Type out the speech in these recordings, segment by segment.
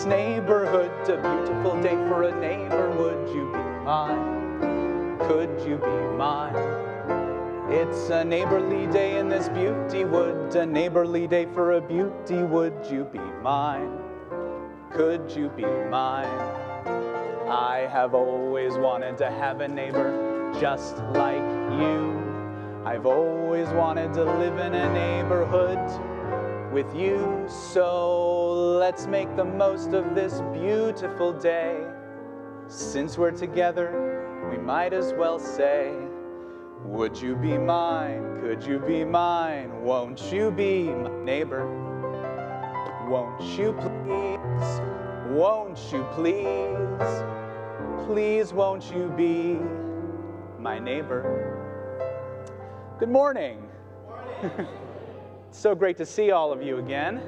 this neighborhood. A beautiful day for a neighbor. Would you be mine? Could you be mine? It's a neighborly day in this beauty wood. A neighborly day for a beauty. Would you be mine? Could you be mine? I have always wanted to have a neighbor just like you. I've always wanted to live in a neighborhood with you. So let's make the most of this beautiful day. Since we're together, we might as well say, would you be mine? Could you be mine? Won't you be my neighbor? Won't you please? Won't you please? Please won't you be my neighbor? Good morning. Good morning. So great to see all of you again.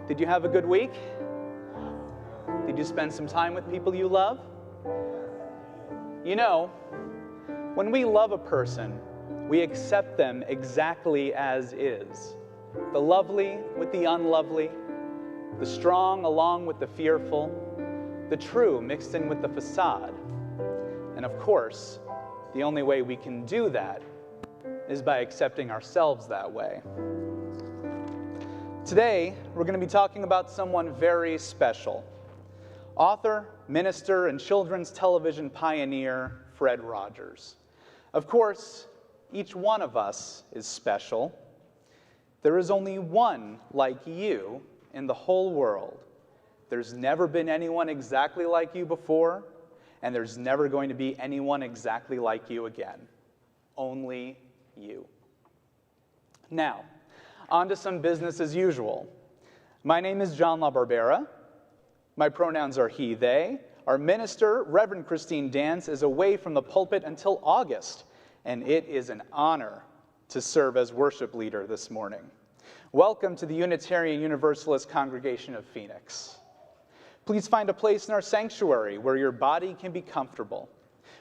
Did you have a good week? Did you spend some time with people you love? You know, when we love a person, we accept them exactly as is. The lovely with the unlovely, the strong along with the fearful, the true mixed in with the facade. And of course, the only way we can do that is by accepting ourselves that way. Today, we're going to be talking about someone very special. Author, minister, and children's television pioneer, Fred Rogers. Of course, each one of us is special. There is only one like you in the whole world. There's never been anyone exactly like you before, and there's never going to be anyone exactly like you again. Only you. Now, on to some business as usual. My name is John LaBarbera. My pronouns are he, they. Our minister, Reverend Christine Dance, is away from the pulpit until August, and it is an honor to serve as worship leader this morning. Welcome to the Unitarian Universalist Congregation of Phoenix. Please find a place in our sanctuary where your body can be comfortable.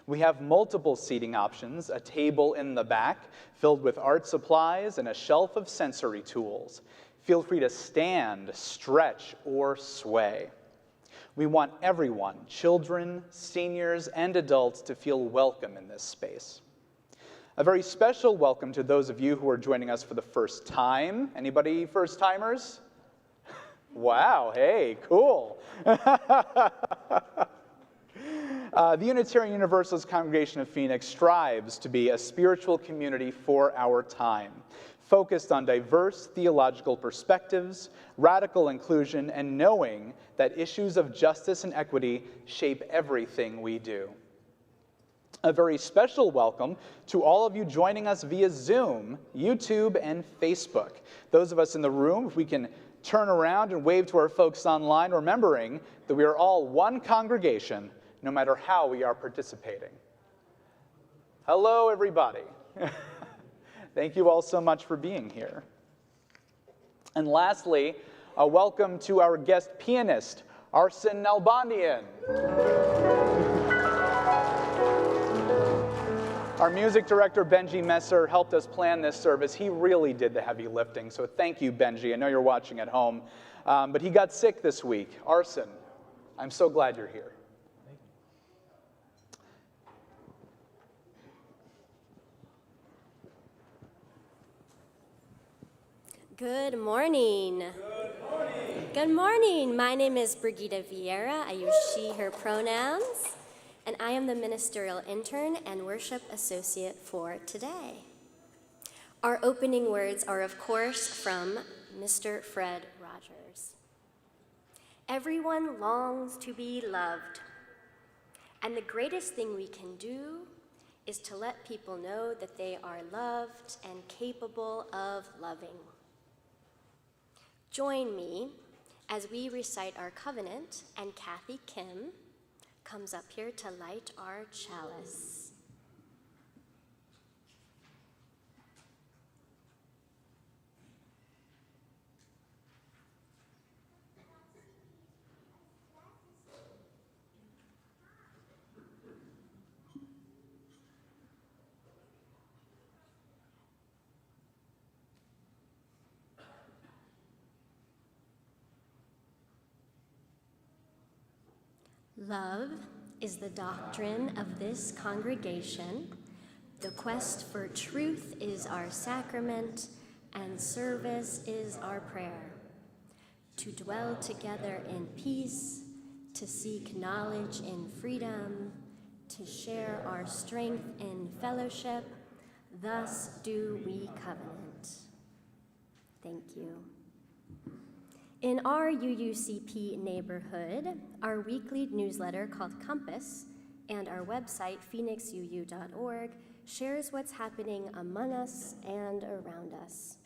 We have multiple seating options, a table in the back filled with art supplies and a shelf of sensory tools. Feel free to stand, stretch, or sway. We want everyone, children, seniors, and adults, to feel welcome in this space. A very special welcome to those of you who are joining us for the first time. Anybody first-timers? Wow, hey, cool. The Unitarian Universalist Congregation of Phoenix strives to be a spiritual community for our time, focused on diverse theological perspectives, radical inclusion, and knowing that issues of justice and equity shape everything we do. A very special welcome to all of you joining us via Zoom, YouTube, and Facebook. Those of us in the room, if we can turn around and wave to our folks online, remembering that we are all one congregation, no matter how we are participating. Hello, everybody. Thank you all so much for being here. And lastly, a welcome to our guest pianist, Arsen Nalbandian. Our music director, Benji Messer, helped us plan this service. He really did the heavy lifting, so thank you, Benji. I know you're watching at home, but he got sick this week. Arsen, I'm so glad you're here. Good morning. Good morning. Good morning. My name is Brigida Vieira. I use she, her pronouns, and I am the ministerial intern and worship associate for today. Our opening words are, of course, from Mr. Fred Rogers. Everyone longs to be loved, and the greatest thing we can do is to let people know that they are loved and capable of loving. Join me as we recite our covenant, and Kathy Kim comes up here to light our chalice. Love is the doctrine of this congregation. The quest for truth is our sacrament, and service is our prayer. To dwell together in peace, to seek knowledge in freedom, to share our strength in fellowship, thus do we covenant. Thank you. In our UUCP neighborhood, our weekly newsletter called Compass and our website, phoenixuu.org, shares what's happening among us and around us.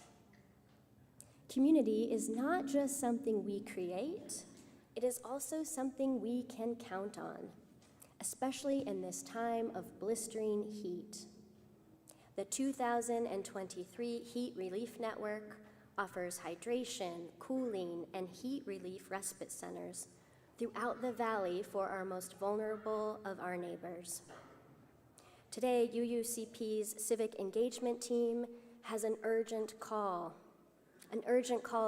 Community is not just something we create, it is also something we can count on, especially in this time of blistering heat. The 2023 Heat Relief Network offers hydration, cooling, and heat relief respite centers throughout the valley for our most vulnerable of our neighbors. Today, UUCP's civic engagement team has an urgent call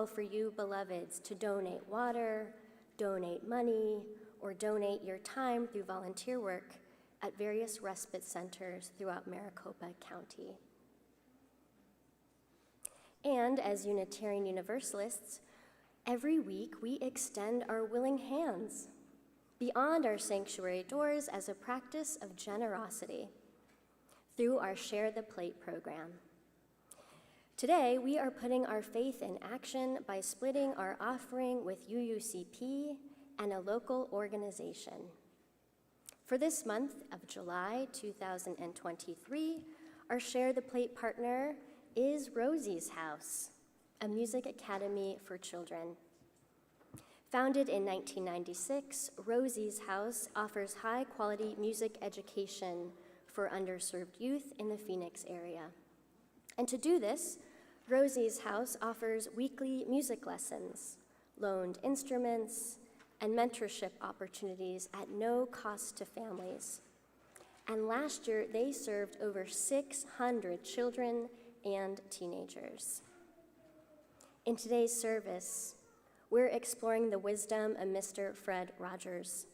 for you beloveds to donate water, donate money, or donate your time through volunteer work at various respite centers throughout Maricopa County. And as Unitarian Universalists, every week we extend our willing hands beyond our sanctuary doors as a practice of generosity through our Share the Plate program. Today, we are putting our faith in action by splitting our offering with UUCP and a local organization. For this month of July 2023, our Share the Plate partner is Rosie's House, a music academy for children. Founded in 1996, Rosie's House offers high-quality music education for underserved youth in the Phoenix area. And to do this, Rosie's House offers weekly music lessons, loaned instruments, and mentorship opportunities at no cost to families. And last year, they served over 600 children and teenagers. In today's service, we're exploring the wisdom of Mr. Fred Rogers,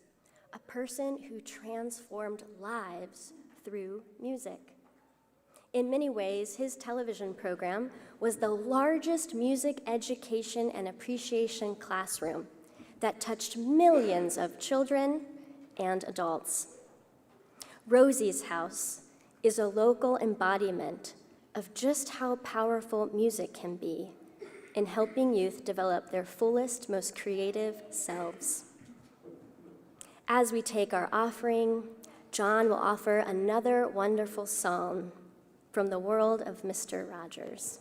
a person who transformed lives through music. In many ways, his television program was the largest music education and appreciation classroom that touched millions of children and adults. Rosie's House is a local embodiment of just how powerful music can be in helping youth develop their fullest, most creative selves. As we take our offering, John will offer another wonderful psalm from the world of Mr. Rogers.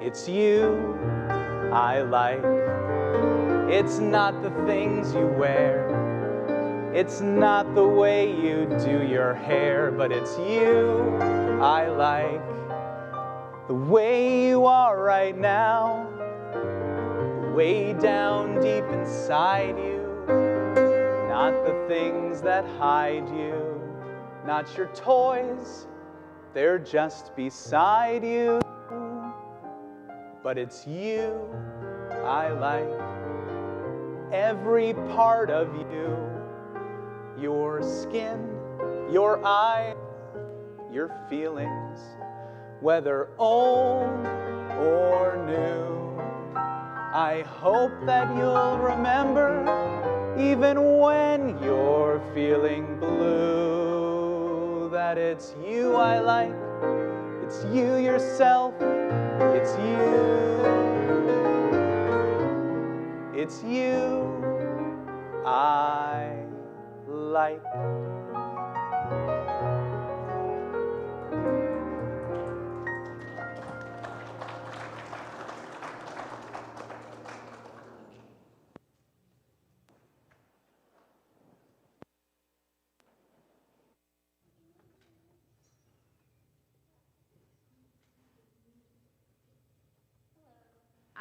It's you I like. It's not the things you wear. It's not the way you do your hair, but it's you I like. The way you are right now, way down deep inside you. Not the things that hide you, not your toys, they're just beside you. But it's you I like, every part of you, your skin, your eyes, your feelings, whether old or new. I hope that you'll remember, even when you're feeling blue, that it's you I like, it's you yourself, it's you I like.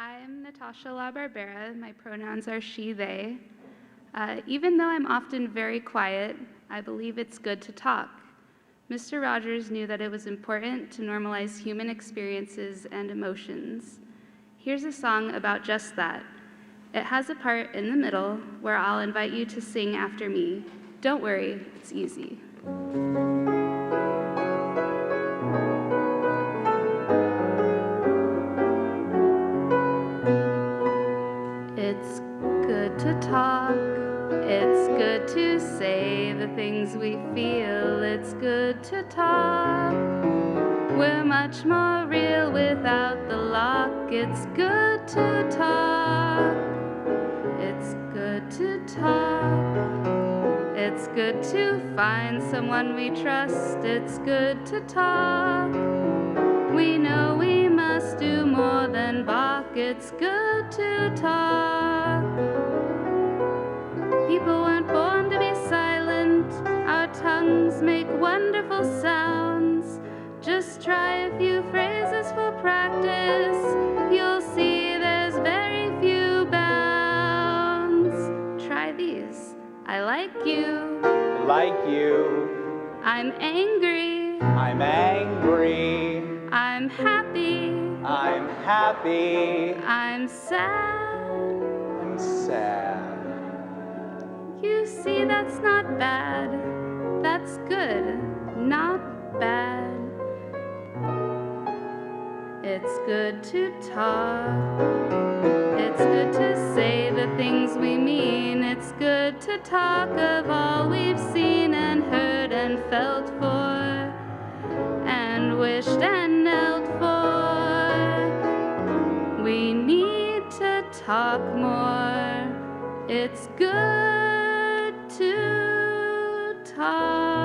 I'm Natasha La Barbera. My pronouns are she, they. Even though I'm often very quiet, I believe it's good to talk. Mr. Rogers knew that it was important to normalize human experiences and emotions. Here's a song about just that. It has a part in the middle where I'll invite you to sing after me. Don't worry, it's easy. It's good to talk, it's good to say the things we feel, it's good to talk. We're much more real without the lock, it's good to talk. It's good to talk. It's good to find someone we trust, it's good to talk. We know we must do more than bark, it's good to talk. People weren't born to be silent, our tongues make wonderful sounds. Just try a few phrases for practice, you'll see there's very few bounds. Try these. I like you. Like you. I'm angry. I'm angry. I'm happy. I'm happy. I'm sad. I'm sad. You see, that's not bad. That's good, not bad. It's good to talk. It's good to say the things we mean. It's good to talk of all we've seen and heard and felt for and wished and knelt for. We need to talk more. It's good to talk.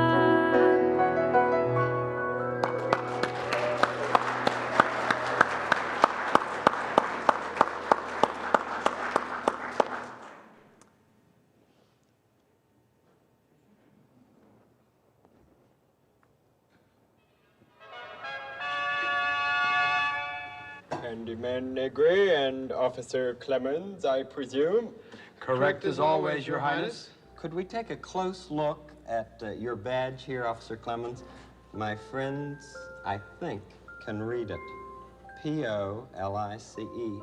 Handyman Negri and Officer Clemens, I presume. Correct as always, Your Highness. Could we take a close look at your badge here, Officer Clemens? My friends, I think, can read it. P-O-L-I-C-E.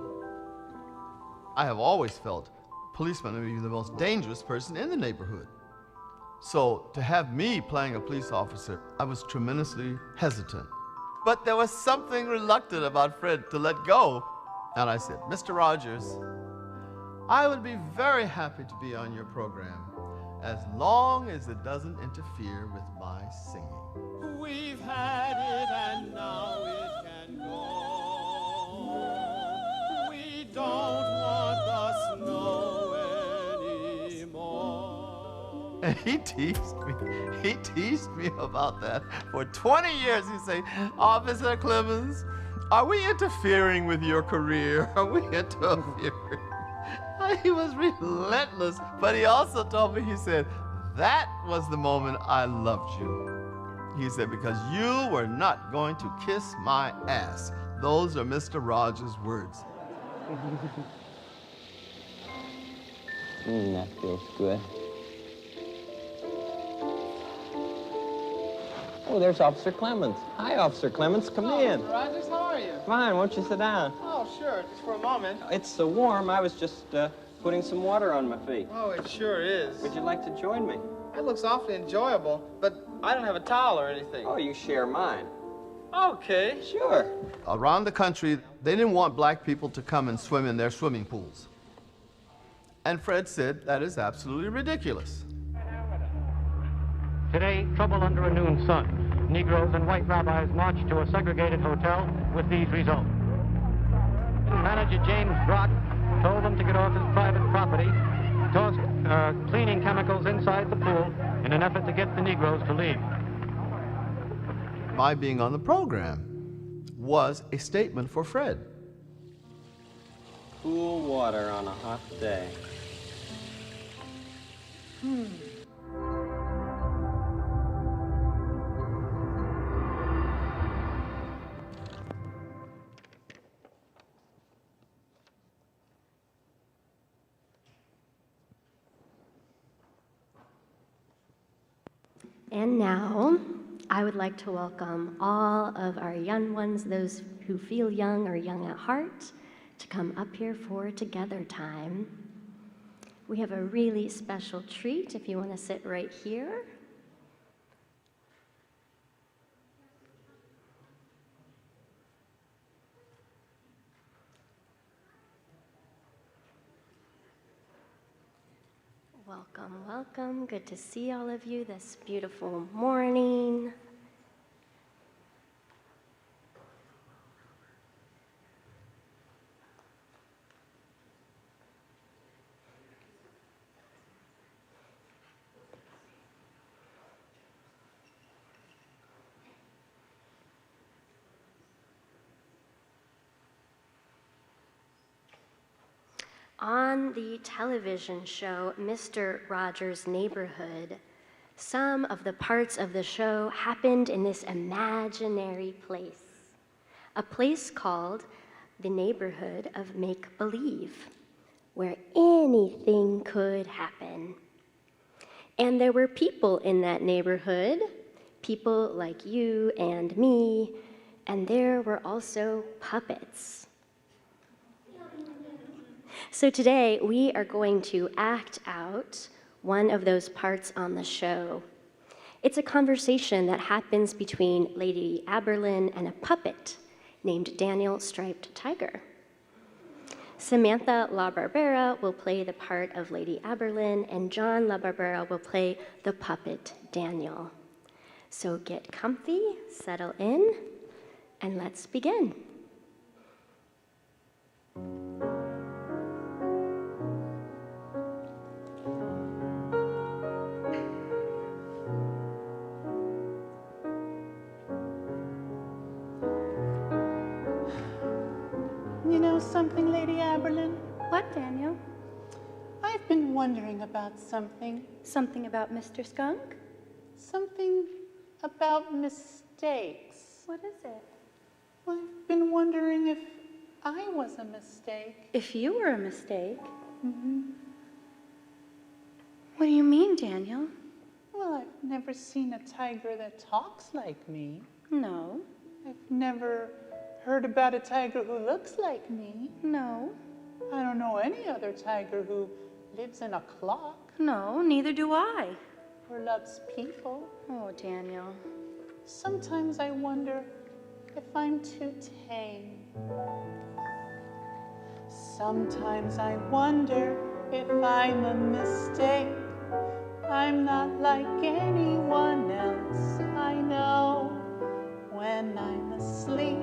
I have always felt policemen would be the most dangerous person in the neighborhood. So to have me playing a police officer, I was tremendously hesitant. But there was something reluctant about Fred to let go. And I said, Mr. Rogers, I would be very happy to be on your program as long as it doesn't interfere with my singing. We've had it and now it can go. We don't want the snow anymore. And he teased me about that. For 20 years he'd say, Officer Clemens, are we interfering with your career? Are we interfering? He was relentless, but he also told me, he said, that was the moment I loved you. He said, because you were not going to kiss my ass. Those are Mr. Rogers' words. That feels good. Oh, there's Officer Clemens. Hi, Officer Clemens. Come in. Rogers, how are you? Fine. Won't you sit down? Oh, sure, just for a moment. It's so warm. I was just putting some water on my feet. Oh, it sure is. Would you like to join me? That looks awfully enjoyable, but I don't have a towel or anything. Oh, you share mine. Okay. Sure. Around the country, they didn't want black people to come and swim in their swimming pools. And Fred said, that is absolutely ridiculous. Today, trouble under a noon sun. Negroes and white rabbis marched to a segregated hotel with these results. Manager James Brock told them to get off his private property, tossed cleaning chemicals inside the pool in an effort to get the Negroes to leave. My being on the program was a statement for Fred. Cool water on a hot day. And now, I would like to welcome all of our young ones, those who feel young or young at heart, to come up here for Together Time. We have a really special treat if you want to sit right here. Welcome, welcome. Good to see all of you this beautiful morning. On the television show, Mr. Rogers' Neighborhood, some of the parts of the show happened in this imaginary place, a place called the neighborhood of make-believe, where anything could happen. And there were people in that neighborhood, people like you and me, and there were also puppets. So today, we are going to act out one of those parts on the show. It's a conversation that happens between Lady Aberlin and a puppet named Daniel Striped Tiger. Samantha LaBarbera will play the part of Lady Aberlin, and John LaBarbera will play the puppet Daniel. So get comfy, settle in, and let's begin. You know something, Lady Aberlin? What, Daniel? I've been wondering about something. Something about Mr. Skunk? Something about mistakes. What is it? I've been wondering if I was a mistake. If you were a mistake? Mm-hmm. What do you mean, Daniel? Well, I've never seen a tiger that talks like me. No. I've never heard about a tiger who looks like me. No. I don't know any other tiger who lives in a clock. No, neither do I. Or loves people. Oh, Daniel. Sometimes I wonder if I'm too tame. Sometimes I wonder if I'm a mistake. I'm not like anyone else I know. When I'm asleep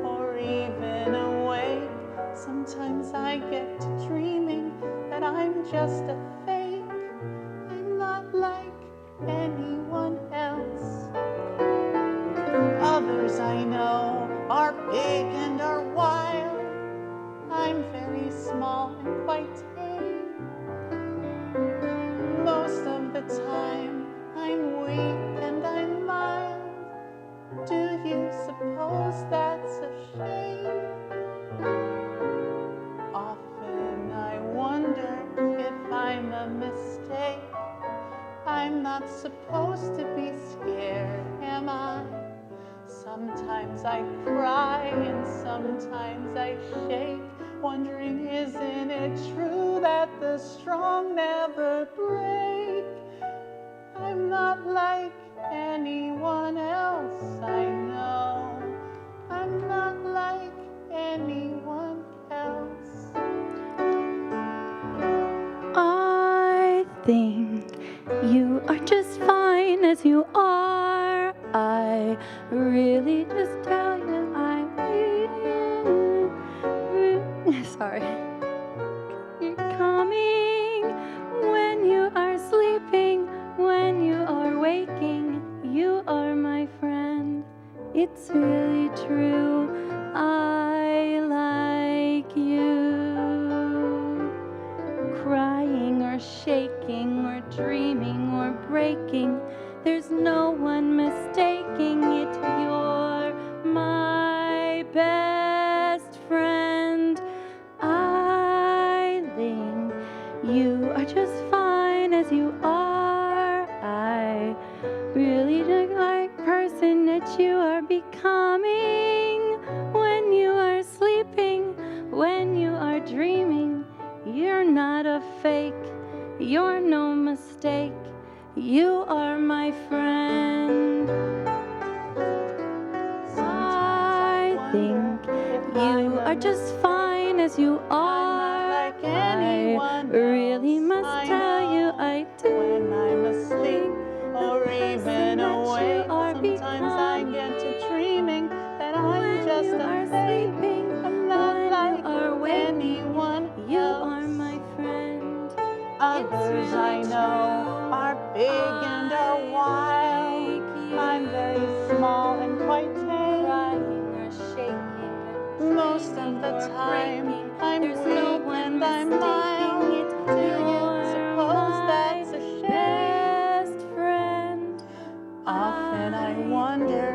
or even awake, sometimes I get to dreaming that I'm just a fake. I'm not like anyone else. Others I know are big and are wild. I'm very small and quite tame. Most of the time I'm weak and I'm mild. Do you suppose that's a shame? Often I wonder if I'm a mistake. I'm not supposed to be scared, am I? Sometimes I cry and sometimes I shake, wondering, isn't it true that the strong never break? I'm not like anyone else I know. I'm not like anyone else. I think you are just fine as you are. I really just tell you I'm sorry. You're coming when you are sleeping, when you are waking. You are my friend. It's really true. I like you. Crying or shaking or dreaming or breaking, there's no one mistaking it. You're my best friend. I fake, you're no mistake, you are my friend. I think you are just fine as you are. Like anyone really else must I tell you know. I do. When I'm asleep or even awake, sometimes I becoming. get to dreaming that I'm When just you a are fake. sleeping, I'm not when like you are waking, anyone you else. are my friend. Others I know are big and are wild. I'm very small and quite tame. Most of the time I'm weak and I'm mild. Do you suppose that's a shame? Friend. Often I wonder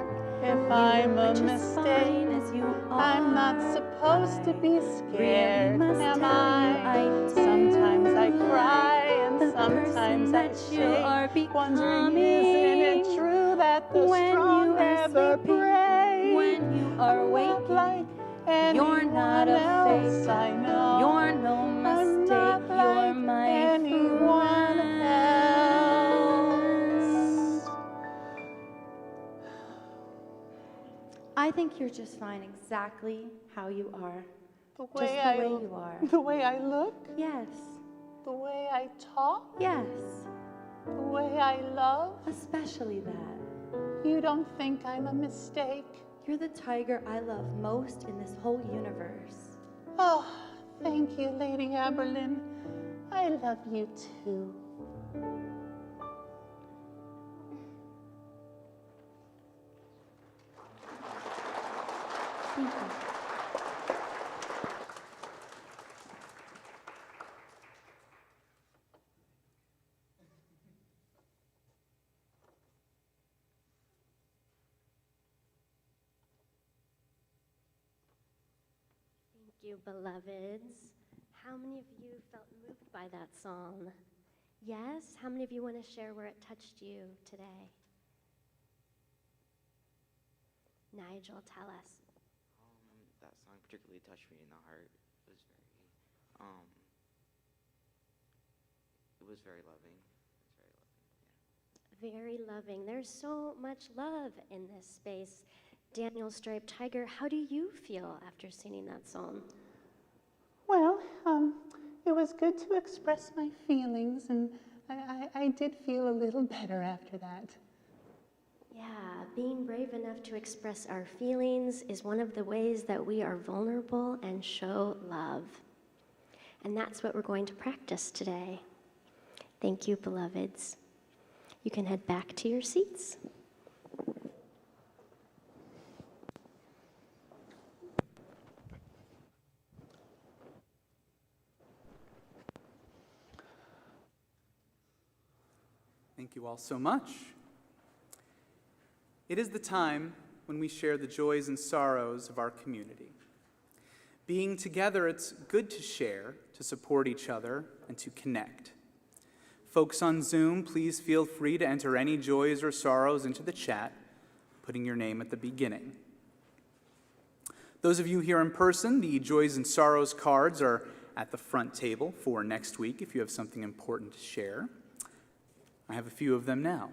if I'm a mistake. I'm not supposed to be scared, am I? Sometimes I cry and sometimes I shake, wondering isn't it true that the strong never break? When you are waking, like you're not a else fake. I know. You're no I'm mistake. not You're like my anyone friend. else. I think you're just fine exactly how you are. The Just way the way you are. The way I look, Yes. the way I talk, Yes. the way I love. Especially that. You don't think I'm a mistake? You're the tiger I love most in this whole universe. Oh, thank you, Lady Aberlin. I love you too. Thank you. Thank you, beloveds. How many of you felt moved by that song? Yes? How many of you want to share where it touched you today? Nigel, tell us. That song particularly touched me in the heart. It was very loving. Very loving. There's so much love in this space. Daniel Striped Tiger, how do you feel after singing that song? Well, it was good to express my feelings, and I did feel a little better after that. Yeah, being brave enough to express our feelings is one of the ways that we are vulnerable and show love. And that's what we're going to practice today. Thank you, beloveds. You can head back to your seats. Thank you all so much. It is the time when we share the joys and sorrows of our community. Being together, it's good to share, to support each other, and to connect. Folks on Zoom, please feel free to enter any joys or sorrows into the chat, putting your name at the beginning. Those of you here in person, the joys and sorrows cards are at the front table for next week if you have something important to share. I have a few of them now.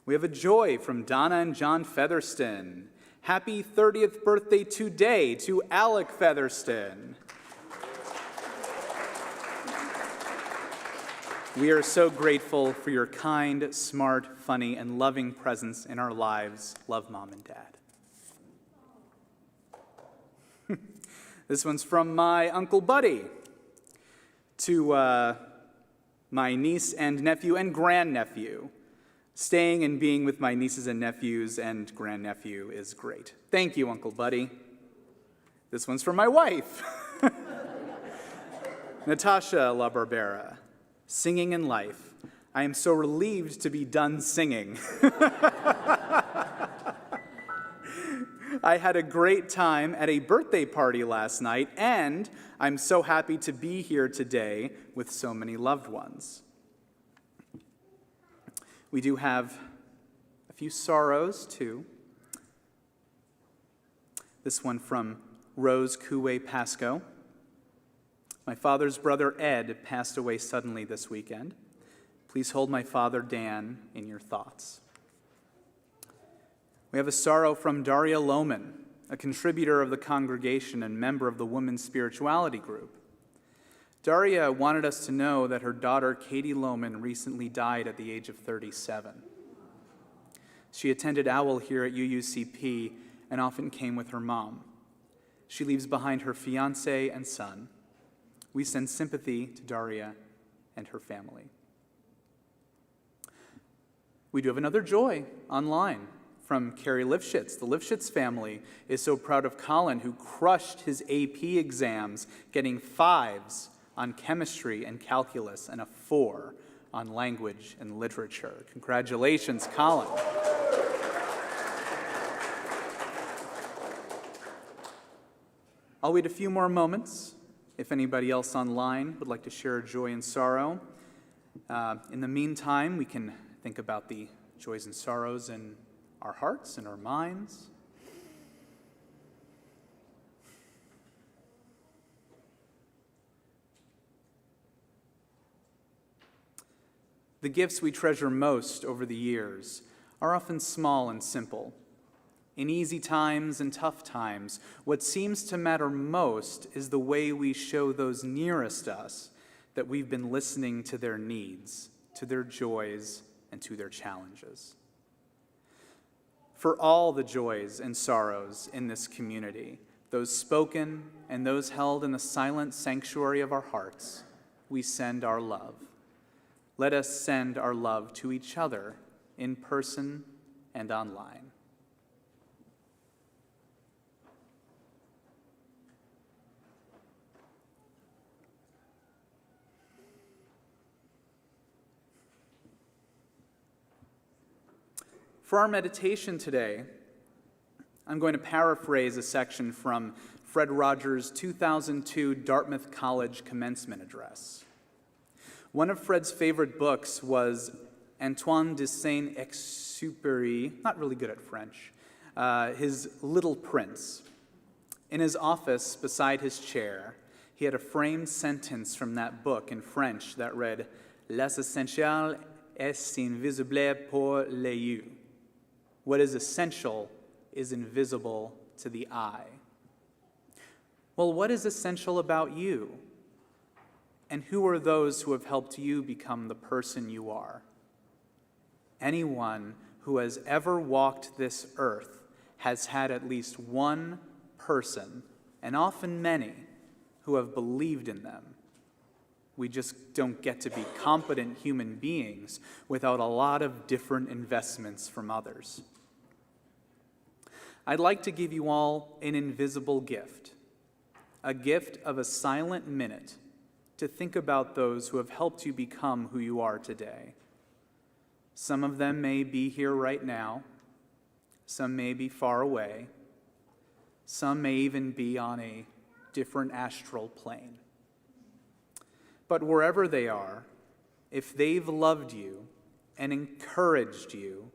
We have a joy from Donna and John Featherston. Happy 30th birthday today to Alec Featherston. We are so grateful for your kind, smart, funny, and loving presence in our lives. Love, Mom and Dad. This one's from my Uncle Buddy to my niece and nephew and grandnephew. Staying and being with my nieces and nephews and grandnephew is great. Thank you, Uncle Buddy. This one's from my wife, Natasha La Barbera. Singing in life. I am so relieved to be done singing. I had a great time at a birthday party last night, and I'm so happy to be here today with so many loved ones. We do have a few sorrows, too. This one from Rose Coué Pasco. My father's brother Ed passed away suddenly this weekend. Please hold my father Dan in your thoughts. We have a sorrow from Daria Lohman, a contributor of the congregation and member of the Women's Spirituality Group. Daria wanted us to know that her daughter, Katie Lohman, recently died at the age of 37. She attended OWL here at UUCP and often came with her mom. She leaves behind her fiancé and son. We send sympathy to Daria and her family. We do have another joy online from Carrie Lifshitz. The Lifshitz family is so proud of Colin, who crushed his AP exams, getting 5s on chemistry and calculus and a 4 on language and literature. Congratulations, Colin. I'll wait a few more moments if anybody else online would like to share joy and sorrow. In the meantime, we can think about the joys and sorrows in our hearts and our minds. The gifts we treasure most over the years are often small and simple. In easy times and tough times, what seems to matter most is the way we show those nearest us that we've been listening to their needs, to their joys, and to their challenges. For all the joys and sorrows in this community, those spoken and those held in the silent sanctuary of our hearts, we send our love. Let us send our love to each other in person and online. For our meditation today, I'm going to paraphrase a section from Fred Rogers' 2002 Dartmouth College commencement address. One of Fred's favorite books was Antoine de Saint-Exupéry, not really good at French, his Little Prince. In his office beside his chair, he had a framed sentence from that book in French that read, "L'essentiel est invisible pour les yeux." What is essential is invisible to the eye. Well, what is essential about you? And who are those who have helped you become the person you are? Anyone who has ever walked this earth has had at least one person, and often many, who have believed in them. We just don't get to be competent human beings without a lot of different investments from others. I'd like to give you all an invisible gift, a gift of a silent minute to think about those who have helped you become who you are today. Some of them may be here right now. Some may be far away. Some may even be on a different astral plane. But wherever they are, if they've loved you and encouraged you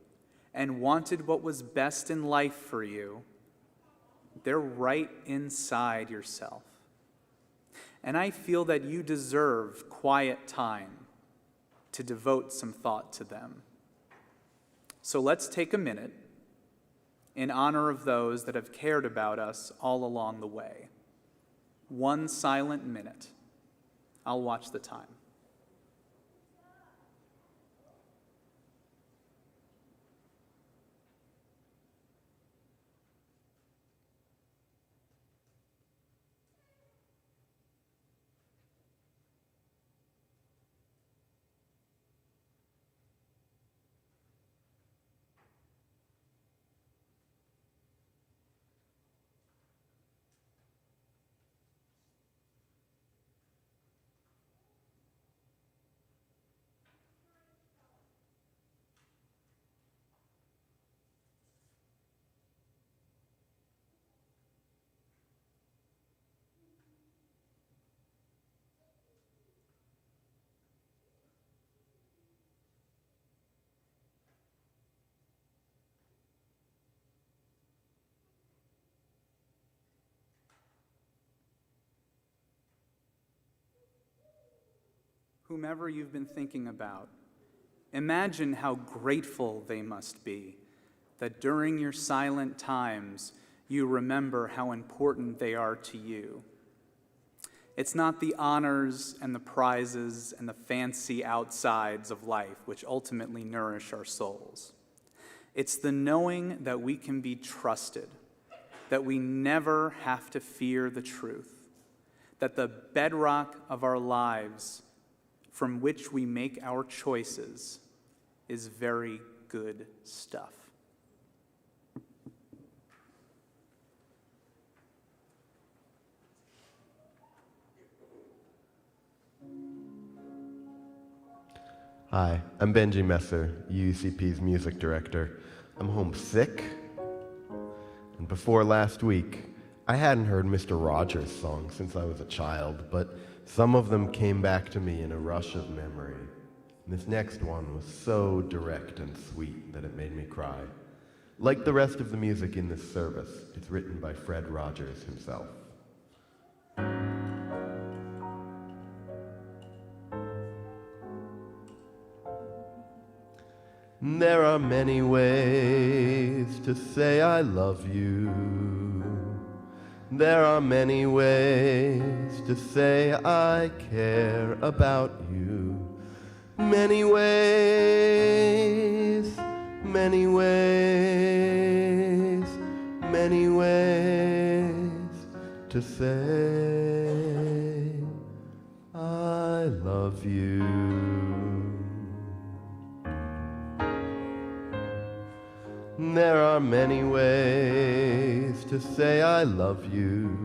and wanted what was best in life for you, they're right inside yourself. And I feel that you deserve quiet time to devote some thought to them. So let's take a minute in honor of those that have cared about us all along the way. One silent minute. I'll watch the time. whomever you've been thinking about, imagine how grateful they must be that during your silent times, you remember how important they are to you. It's not the honors and the prizes and the fancy outsides of life which ultimately nourish our souls. It's the knowing that we can be trusted, that we never have to fear the truth, that the bedrock of our lives from which we make our choices is very good stuff. Hi, I'm Benji Messer, UUCP's music director. I'm homesick. And before last week, I hadn't heard Mr. Rogers' songs since I was a child, but some of them came back to me in a rush of memory. And this next one was so direct and sweet that it made me cry. Like the rest of the music in this service, it's written by Fred Rogers himself. There are many ways to say I love you. There are many ways to say I care about you. Many ways, many ways, many ways to say I love you. There are many ways to say I love you,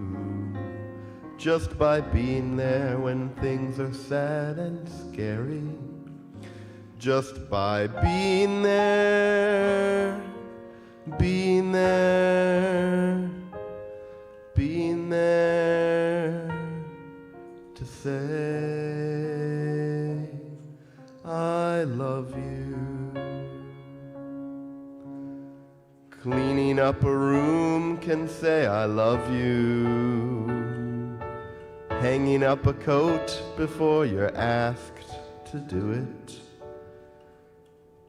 just by being there when things are sad and scary, just by being there, being there, being there to say I love you. Cleaning up a room can say I love you. Hanging up a coat before you're asked to do it.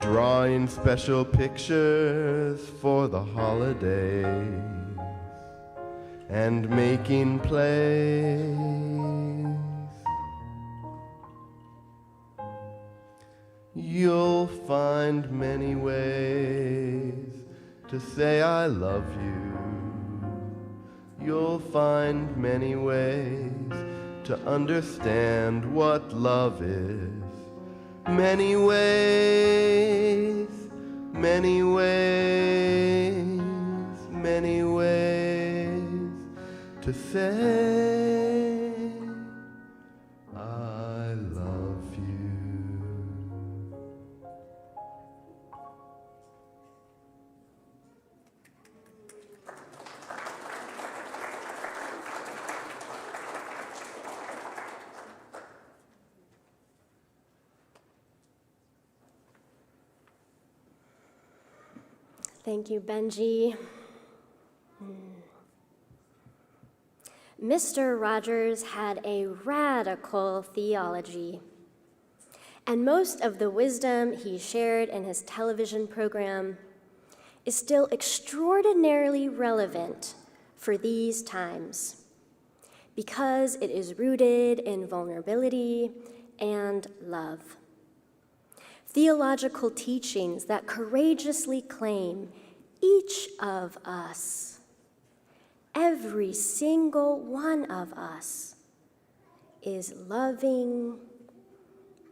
Drawing special pictures for the holidays. And making plays. You'll find many ways to say I love you. You'll find many ways to understand what love is. Many ways, many ways, many ways to say I love you. Thank you, Benji. Mr. Rogers had a radical theology, and most of the wisdom he shared in his television program is still extraordinarily relevant for these times because it is rooted in vulnerability and love. Theological teachings that courageously claim each of us, every single one of us, is loving,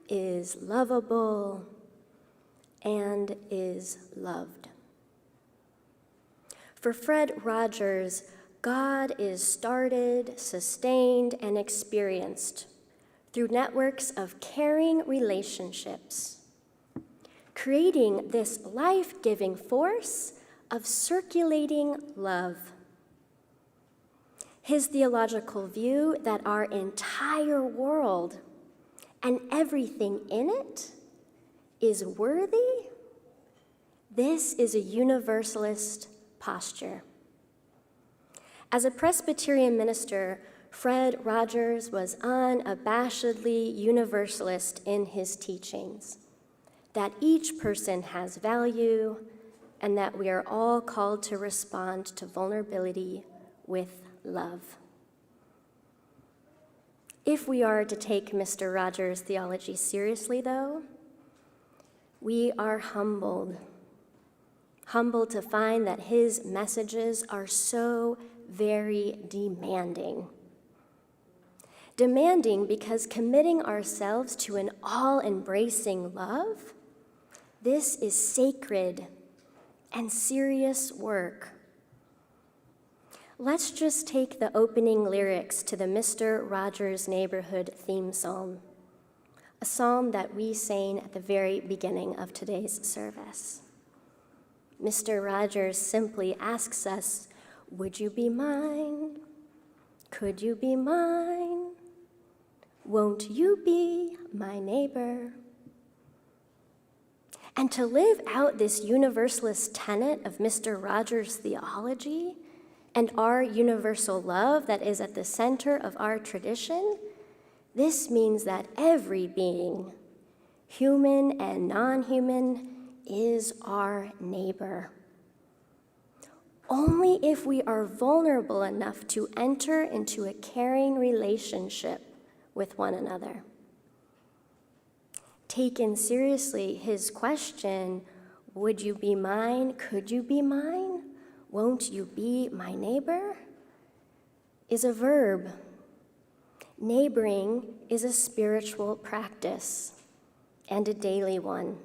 is lovable, and is loved. For Fred Rogers, God is started, sustained, and experienced through networks of caring relationships, creating this life-giving force of circulating love. His theological view that our entire world and everything in it is worthy, this is a universalist posture. As a Presbyterian minister, Fred Rogers was unabashedly universalist in his teachings, that each person has value and that we are all called to respond to vulnerability with love. If we are to take Mr. Rogers' theology seriously, though, we are humbled to find that his messages are so very demanding. Demanding because committing ourselves to an all-embracing love, this is sacred and serious work. Let's just take the opening lyrics to the Mr. Rogers Neighborhood theme psalm, a psalm that we sang at the very beginning of today's service. Mr. Rogers simply asks us, would you be mine? Could you be mine? Won't you be my neighbor? And to live out this universalist tenet of Mr. Rogers' theology and our universal love that is at the center of our tradition, this means that every being, human and non-human, is our neighbor. Only if we are vulnerable enough to enter into a caring relationship with one another. Taken seriously, his question, would you be mine? Could you be mine? Won't you be my neighbor? Is a verb. Neighboring is a spiritual practice and a daily one.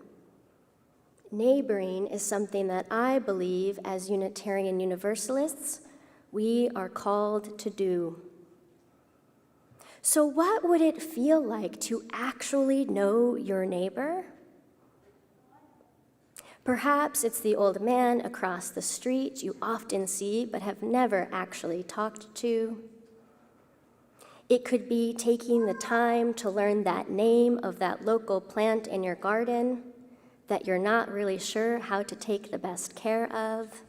Neighboring is something that I believe as Unitarian Universalists we are called to do. So what would it feel like to actually know your neighbor? Perhaps it's the old man across the street you often see but have never actually talked to. It could be taking the time to learn that name of that local plant in your garden that you're not really sure how to take the best care of.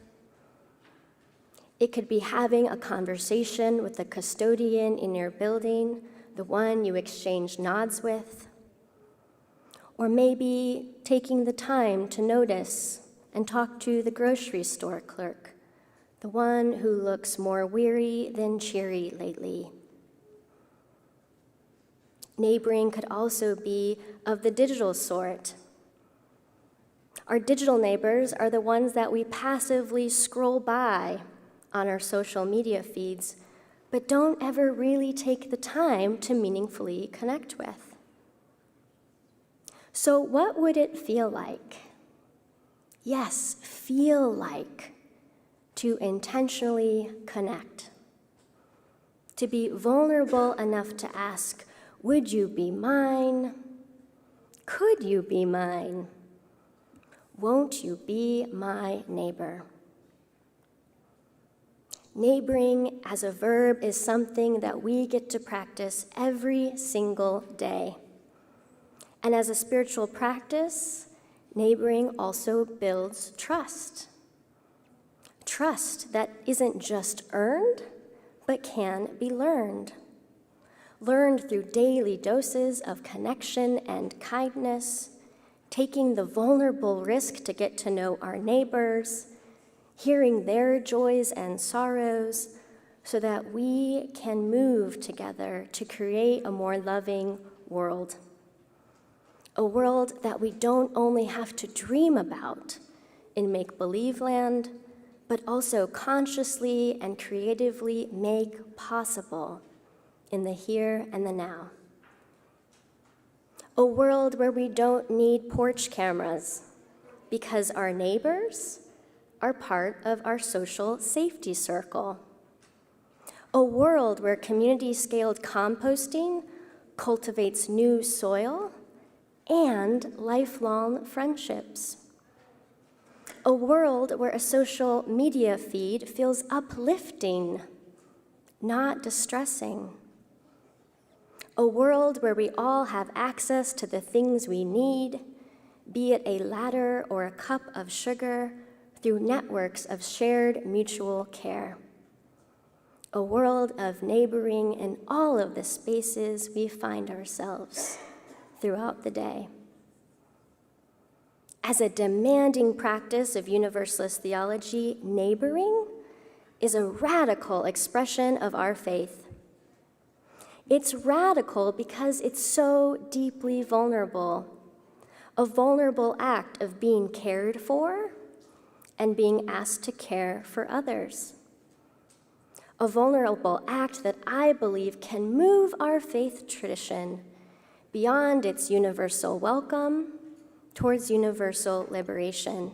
It could be having a conversation with the custodian in your building, the one you exchange nods with. Or maybe taking the time to notice and talk to the grocery store clerk, the one who looks more weary than cheery lately. Neighboring could also be of the digital sort. Our digital neighbors are the ones that we passively scroll by on our social media feeds, but don't ever really take the time to meaningfully connect with. So what would it feel like? Yes, feel like, to intentionally connect, to be vulnerable enough to ask, would you be mine? Could you be mine? Won't you be my neighbor? Neighboring as a verb is something that we get to practice every single day. And as a spiritual practice, neighboring also builds trust. Trust that isn't just earned, but can be learned. Learned through daily doses of connection and kindness, taking the vulnerable risk to get to know our neighbors, hearing their joys and sorrows, so that we can move together to create a more loving world. A world that we don't only have to dream about in make-believe land, but also consciously and creatively make possible in the here and the now. A world where we don't need porch cameras because our neighbors are part of our social safety circle. A world where community-scaled composting cultivates new soil and lifelong friendships. A world where a social media feed feels uplifting, not distressing. A world where we all have access to the things we need, be it a ladder or a cup of sugar, through networks of shared mutual care. a world of neighboring in all of the spaces we find ourselves throughout the day. As a demanding practice of Universalist theology, neighboring is a radical expression of our faith. It's radical because it's so deeply vulnerable, a vulnerable act of being cared for and being asked to care for others. A vulnerable act that I believe can move our faith tradition beyond its universal welcome towards universal liberation.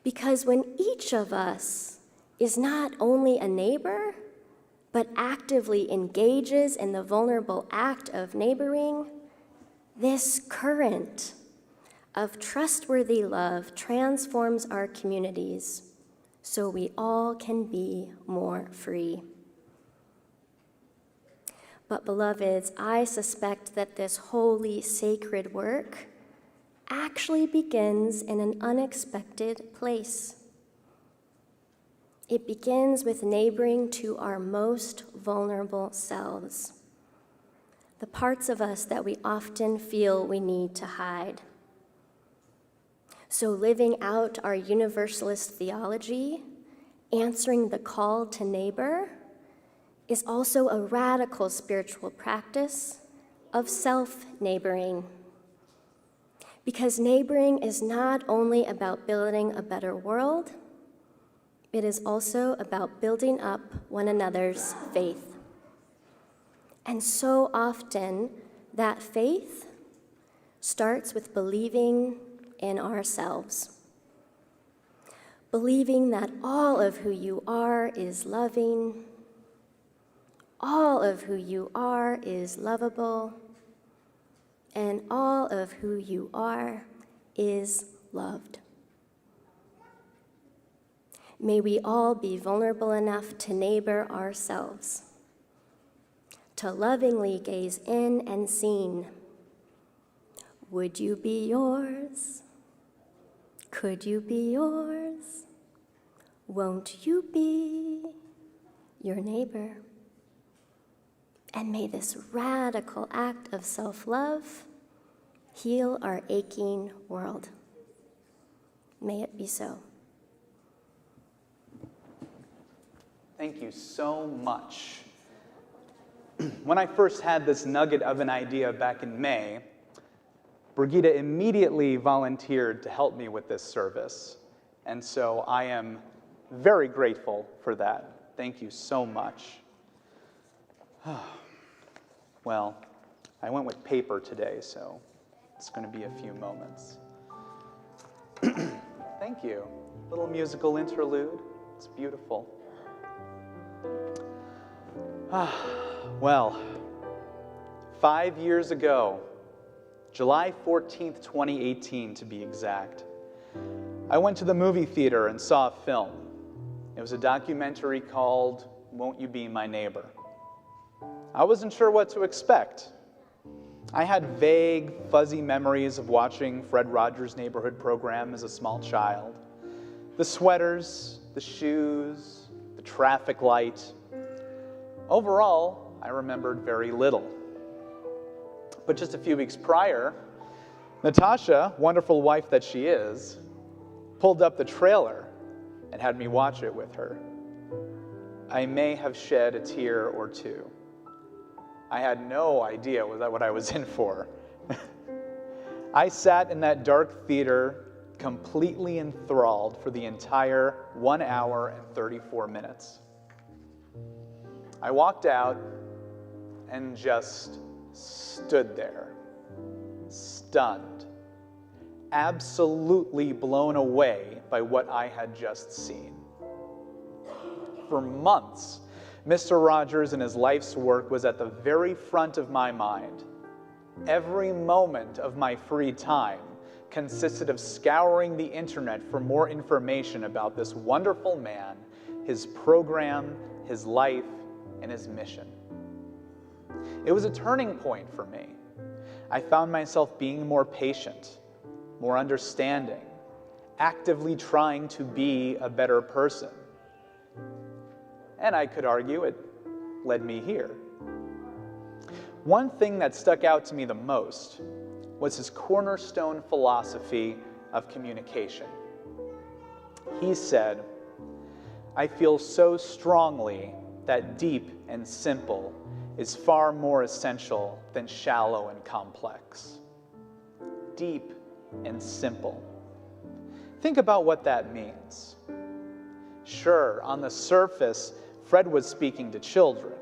Because when each of us is not only a neighbor, but actively engages in the vulnerable act of neighboring, this current of trustworthy love transforms our communities so we all can be more free. But beloveds, I suspect that this holy, sacred work actually begins in an unexpected place. It begins with neighboring to our most vulnerable selves, the parts of us that we often feel we need to hide. So living out our Universalist theology, answering the call to neighbor, is also a radical spiritual practice of self-neighboring. Because neighboring is not only about building a better world, it is also about building up one another's faith. And so often, that faith starts with believing in ourselves. Believing that all of who you are is loving, all of who you are is lovable, and all of who you are is loved. May we all be vulnerable enough to neighbor ourselves, to lovingly gaze in and seen. Would you be yours? Could you be yours? Won't you be your neighbor? And may this radical act of self-love heal our aching world. May it be so. Thank you so much. When I first had this nugget of an idea back in May, Brigitte immediately volunteered to help me with this service. And so I am very grateful for that. Thank you so much. Well, I went with paper today, so it's going to be a few moments. Thank you. Little musical interlude. It's beautiful. Well, 5 years ago, July 14th, 2018 to be exact, I went to the movie theater and saw a film. It was a documentary called Won't You Be My Neighbor? I wasn't sure what to expect. I had vague, fuzzy memories of watching Fred Rogers' Neighborhood program as a small child. The sweaters, the shoes, the traffic light. Overall, I remembered very little. But just a few weeks prior, Natasha, wonderful wife that she is, pulled up the trailer and had me watch it with her. I may have shed a tear or two. I had no idea what I was in for. I sat in that dark theater completely enthralled for the entire 1 hour and 34 minutes. I walked out and just stood there, stunned, absolutely blown away by what I had just seen. For months, Mr. Rogers and his life's work was at the very front of my mind. Every moment of my free time consisted of scouring the internet for more information about this wonderful man, his program, his life, and his mission. It was a turning point for me. I found myself being more patient, more understanding, actively trying to be a better person. and I could argue it led me here. One thing that stuck out to me the most was his cornerstone philosophy of communication. He said, "I feel so strongly that deep and simple is far more essential than shallow and complex." Deep and simple. Think about what that means. Sure, on the surface, Fred was speaking to children,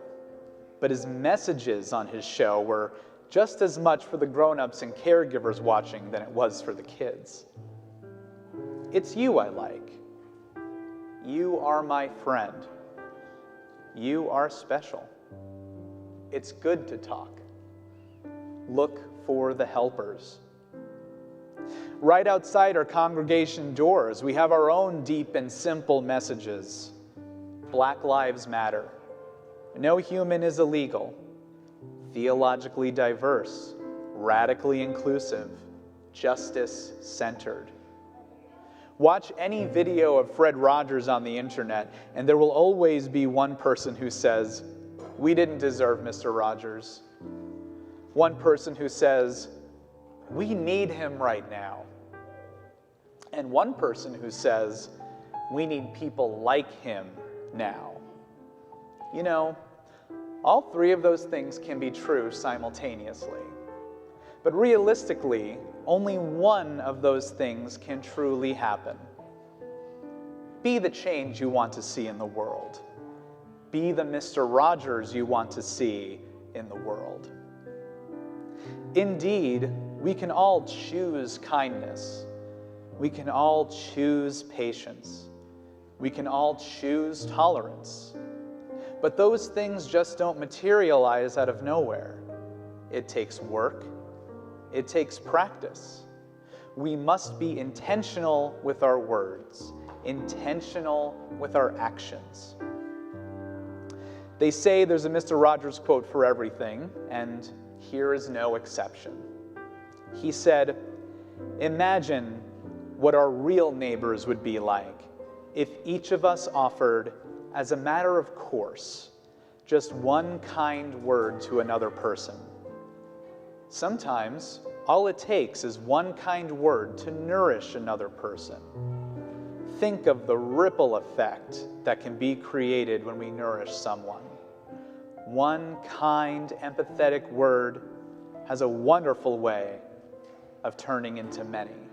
but his messages on his show were just as much for the grown-ups and caregivers watching than it was for the kids. It's you I like. You are my friend. You are special. It's good to talk. Look for the helpers. Right outside our congregation doors, we have our own deep and simple messages. Black Lives Matter. No human is illegal. Theologically diverse. Radically inclusive. Justice-centered. Watch any video of Fred Rogers on the internet, and there will always be one person who says, "We didn't deserve Mr. Rogers." One person who says, "We need him right now." And one person who says, "We need people like him now." You know, all three of those things can be true simultaneously. But realistically, only one of those things can truly happen. Be the change you want to see in the world. Be the Mr. Rogers you want to see in the world. Indeed, we can all choose kindness. We can all choose patience. We can all choose tolerance. But those things just don't materialize out of nowhere. It takes work. It takes practice. We must be intentional with our words, intentional with our actions. They say there's a Mr. Rogers quote for everything, and here is no exception. He said, "Imagine what our real neighbors would be like if each of us offered, as a matter of course, just one kind word to another person. Sometimes, all it takes is one kind word to nourish another person. Think of the ripple effect that can be created when we nourish someone. One kind, empathetic word has a wonderful way of turning into many.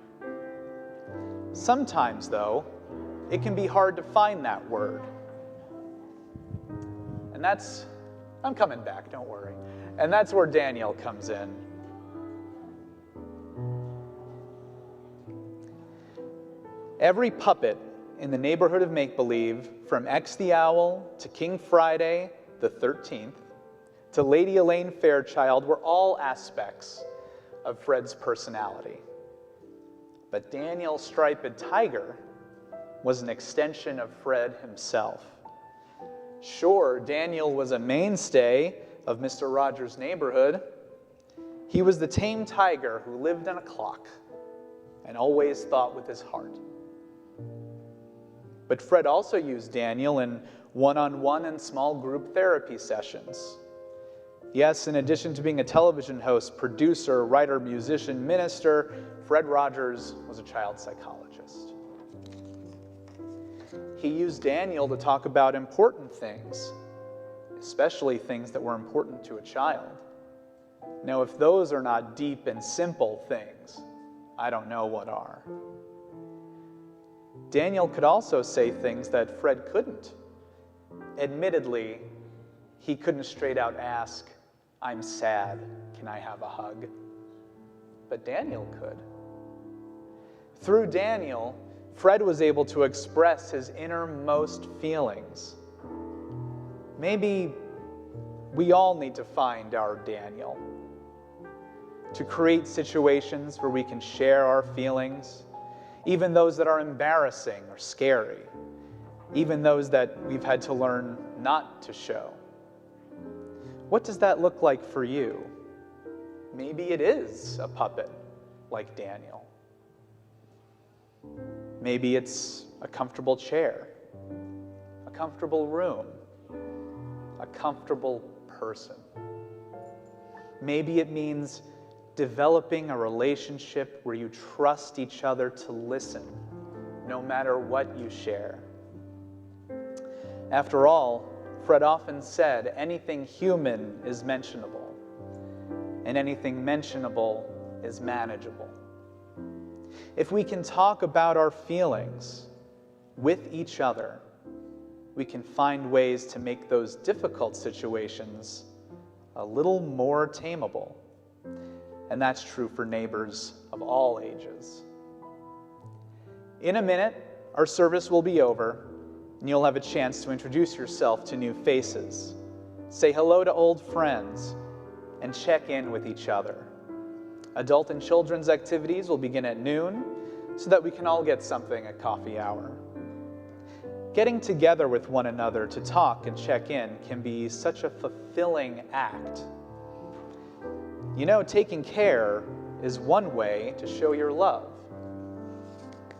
Sometimes, though, it can be hard to find that word. And I'm coming back, don't worry. And that's where Daniel comes in. Every puppet in the neighborhood of make-believe, from X the Owl to King Friday the 13th to Lady Elaine Fairchild, were all aspects of Fred's personality. But Daniel Striped Tiger was an extension of Fred himself. Sure, Daniel was a mainstay of Mr. Rogers' neighborhood. He was the tame tiger who lived in a clock and always thought with his heart. But Fred also used Daniel in one-on-one and small group therapy sessions. Yes, in addition to being a television host, producer, writer, musician, minister, Fred Rogers was a child psychologist. He used Daniel to talk about important things, especially things that were important to a child. Now, if those are not deep and simple things, I don't know what are. Daniel could also say things that Fred couldn't. Admittedly, he couldn't straight out ask, "I'm sad, can I have a hug?" But Daniel could. Through Daniel, Fred was able to express his innermost feelings. Maybe we all need to find our Daniel, to create situations where we can share our feelings, even those that are embarrassing or scary, even those that we've had to learn not to show. What does that look like for you? Maybe it is a puppet like Daniel. Maybe it's a comfortable chair, a comfortable room, a comfortable person. Maybe it means developing a relationship where you trust each other to listen, no matter what you share. After all, Fred often said, anything human is mentionable, and anything mentionable is manageable. If we can talk about our feelings with each other, we can find ways to make those difficult situations a little more tameable. And that's true for neighbors of all ages. In a minute, our service will be over, and you'll have a chance to introduce yourself to new faces, say hello to old friends, and check in with each other. Adult and children's activities will begin at noon so that we can all get something at coffee hour. Getting together with one another to talk and check in can be such a fulfilling act. You know, taking care is one way to show your love.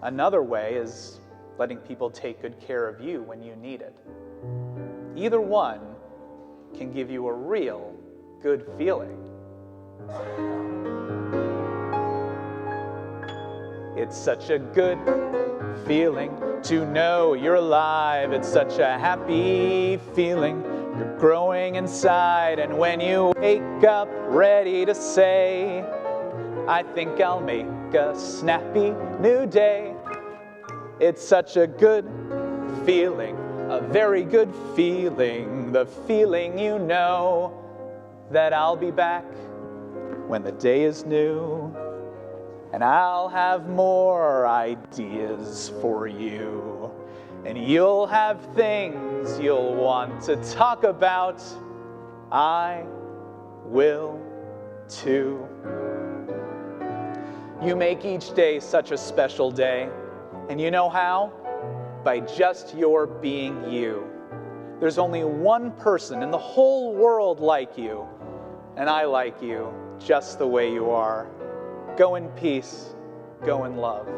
Another way is letting people take good care of you when you need it. Either one can give you a real good feeling. It's such a good feeling to know you're alive. It's such a happy feeling. You're growing inside, and when you wake up ready to say, I think I'll make a snappy new day. It's such a good feeling, a very good feeling, the feeling you know that I'll be back when the day is new, and I'll have more ideas for you, and you'll have things you'll want to talk about. I will too. You make each day such a special day, and you know how? By just your being you. There's only one person in the whole world like you, and I like you just the way you are. Go in peace, go in love.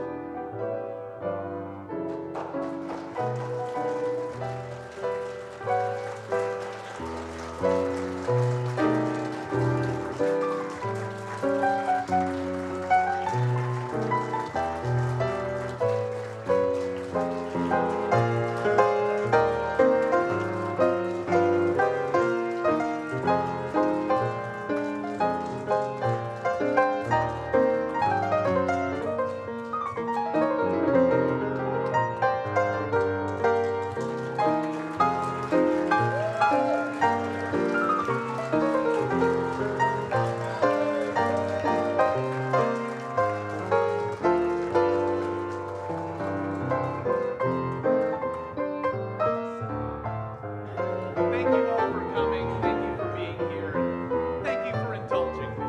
Thank you all for coming. Thank you for being here. Thank you for indulging me.